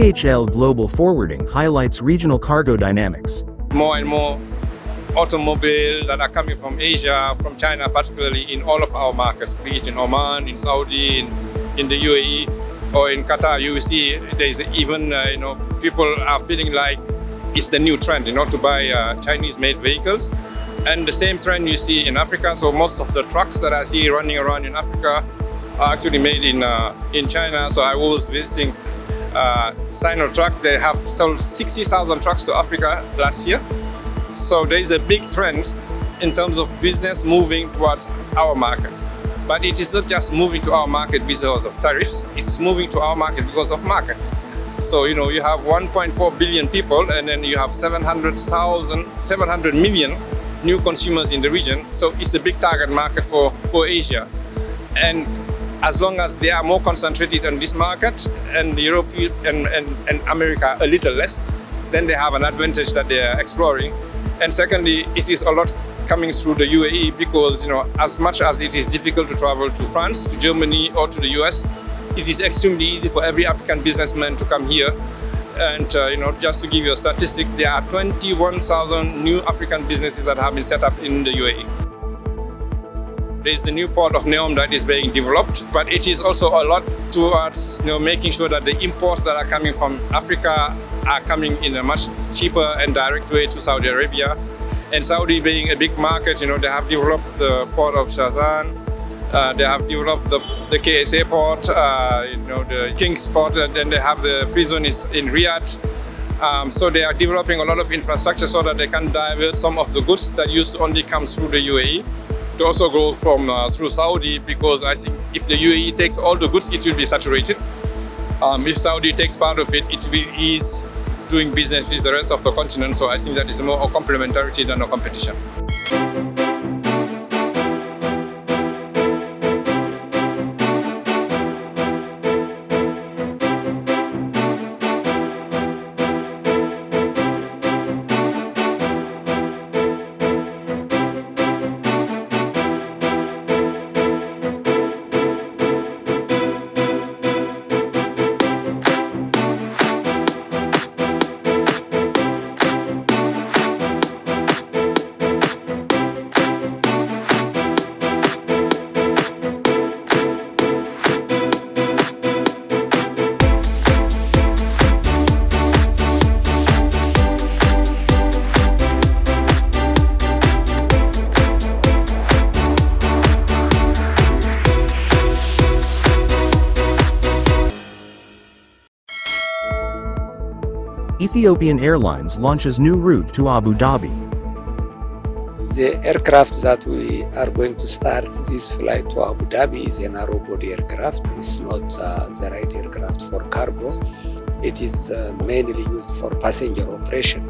DHL Global Forwarding highlights regional cargo dynamics. More and more automobiles that are coming from Asia, from China particularly, in all of our markets, be it in Oman, in Saudi, in the UAE, or in Qatar. You see there's even, people are feeling like it's the new trend, to buy Chinese-made vehicles. And the same trend you see in Africa. So most of the trucks that I see running around in Africa are actually made in China. So I was visiting Sino Truck. They have sold 60,000 trucks to Africa last year. So there is a big trend in terms of business moving towards our market. But it is not just moving to our market because of tariffs. It's moving to our market because of market. So, you have 1.4 billion people, and then you have 700 million new consumers in the region. So it's a big target market for Asia. And as long as they are more concentrated on this market, and Europe and America a little less, then they have an advantage that they are exploring. And secondly, it is a lot coming through the UAE because, as much as it is difficult to travel to France, to Germany, or to the US, it is extremely easy for every African businessman to come here. And, just to give you a statistic, there are 21,000 new African businesses that have been set up in the UAE. There's the new port of Neom that is being developed, but it is also a lot towards making sure that the imports that are coming from Africa are coming in a much cheaper and direct way to Saudi Arabia. And Saudi being a big market, they have developed the port of Shazan, they have developed the KSA port, the King's port, and then they have the free zone in Riyadh. So they are developing a lot of infrastructure so that they can divert some of the goods that used to only come through the UAE to also go from through Saudi, because I think if the UAE takes all the goods, it will be saturated. If Saudi takes part of it, it will ease doing business with the rest of the continent. So I think that is more a complementarity than a competition. Ethiopian Airlines launches new route to Abu Dhabi. The aircraft that we are going to start this flight to Abu Dhabi is a narrow-body aircraft. It's not the right aircraft for cargo. It is mainly used for passenger operation.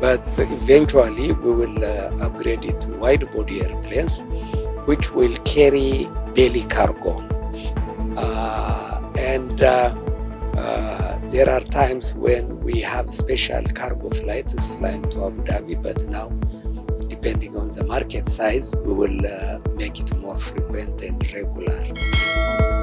But eventually, we will upgrade it to wide-body airplanes, which will carry belly cargo. There are times when we have special cargo flights flying to Abu Dhabi, but now, depending on the market size, we will make it more frequent and regular.